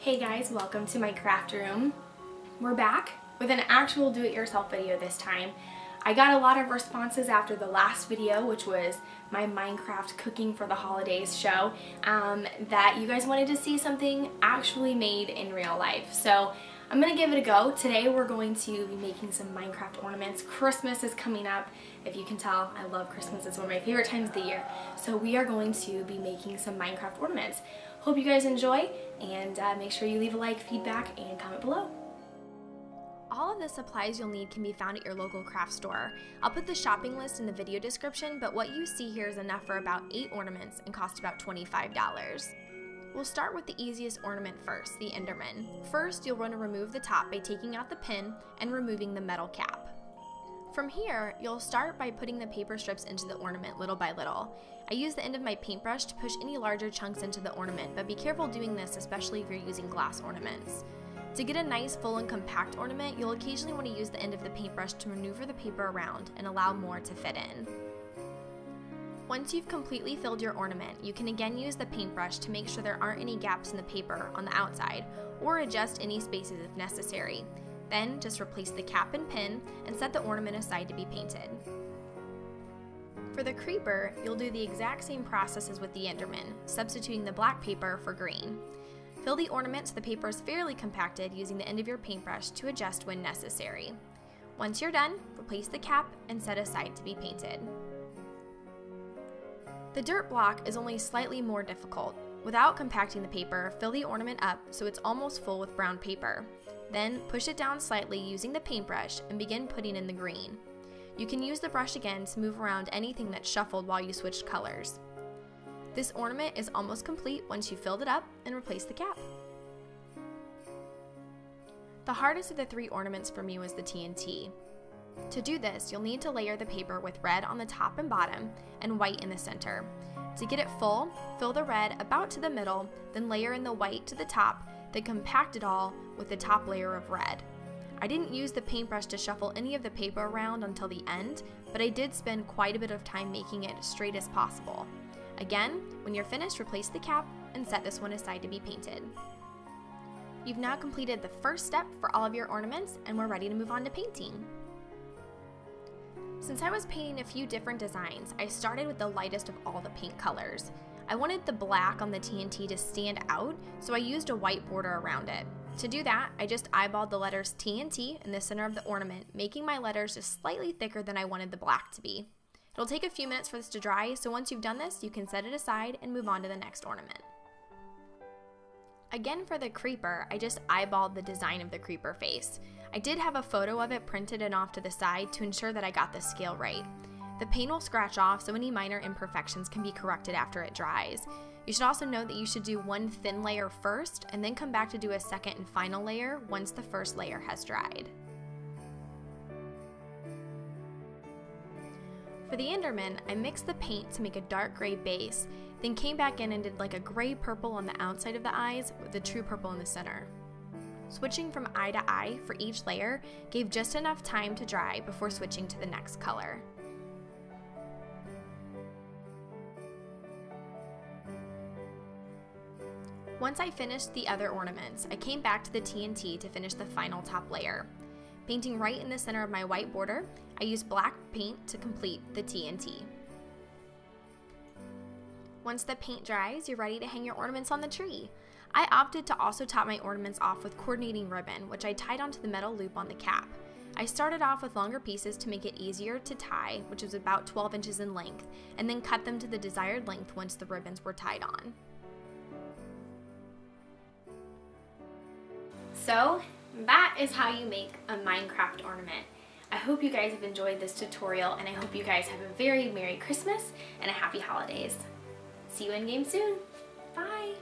Hey guys, welcome to my craft room. We're back with an actual do-it-yourself video this time. I got a lot of responses after the last video, which was my Minecraft cooking for the holidays show, that you guys wanted to see something actually made in real life. So I'm gonna give it a go. Today we're going to be making some Minecraft ornaments. Christmas is coming up. If you can tell, I love Christmas. It's one of my favorite times of the year. So we are going to be making some Minecraft ornaments. Hope you guys enjoy, and make sure you leave a like, feedback, and comment below. All of the supplies you'll need can be found at your local craft store. I'll put the shopping list in the video description, but what you see here is enough for about 8 ornaments and cost about $25. We'll start with the easiest ornament first, the Enderman. First, you'll want to remove the top by taking out the pin and removing the metal cap. From here, you'll start by putting the paper strips into the ornament little by little. I use the end of my paintbrush to push any larger chunks into the ornament, but be careful doing this, especially if you're using glass ornaments. To get a nice, full, and compact ornament, you'll occasionally want to use the end of the paintbrush to maneuver the paper around and allow more to fit in. Once you've completely filled your ornament, you can again use the paintbrush to make sure there aren't any gaps in the paper on the outside, or adjust any spaces if necessary. Then, just replace the cap and pin and set the ornament aside to be painted. For the creeper, you'll do the exact same process as with the Enderman, substituting the black paper for green. Fill the ornament so the paper is fairly compacted using the end of your paintbrush to adjust when necessary. Once you're done, replace the cap and set aside to be painted. The dirt block is only slightly more difficult. Without compacting the paper, fill the ornament up so it's almost full with brown paper. Then push it down slightly using the paintbrush and begin putting in the green. You can use the brush again to move around anything that's shuffled while you switched colors. This ornament is almost complete once you've filled it up and replaced the cap. The hardest of the 3 ornaments for me was the TNT. To do this, you'll need to layer the paper with red on the top and bottom and white in the center. To get it full, fill the red about to the middle, then layer in the white to the top, then compact it all with the top layer of red. I didn't use the paintbrush to shuffle any of the paper around until the end, but I did spend quite a bit of time making it as straight as possible. Again, when you're finished, replace the cap and set this one aside to be painted. You've now completed the first step for all of your ornaments, and we're ready to move on to painting. Since I was painting a few different designs, I started with the lightest of all the paint colors. I wanted the black on the TNT to stand out, so I used a white border around it. To do that, I just eyeballed the letters TNT in the center of the ornament, making my letters just slightly thicker than I wanted the black to be. It'll take a few minutes for this to dry, so once you've done this, you can set it aside and move on to the next ornament. Again, for the creeper, I just eyeballed the design of the creeper face. I did have a photo of it printed and off to the side to ensure that I got the scale right. The paint will scratch off, so any minor imperfections can be corrected after it dries. You should also note that you should do one thin layer first, and then come back to do a second and final layer once the first layer has dried. For the Enderman, I mixed the paint to make a dark gray base, then came back in and did like a gray purple on the outside of the eyes with the true purple in the center. Switching from eye to eye for each layer gave just enough time to dry before switching to the next color. Once I finished the other ornaments, I came back to the TNT to finish the final top layer. Painting right in the center of my white border, I used black paint to complete the TNT. Once the paint dries, you're ready to hang your ornaments on the tree. I opted to also top my ornaments off with coordinating ribbon, which I tied onto the metal loop on the cap. I started off with longer pieces to make it easier to tie, which was about 12 inches in length, and then cut them to the desired length once the ribbons were tied on. So that is how you make a Minecraft ornament. I hope you guys have enjoyed this tutorial, and I hope you guys have a very Merry Christmas and a Happy Holidays. See you in game soon. Bye.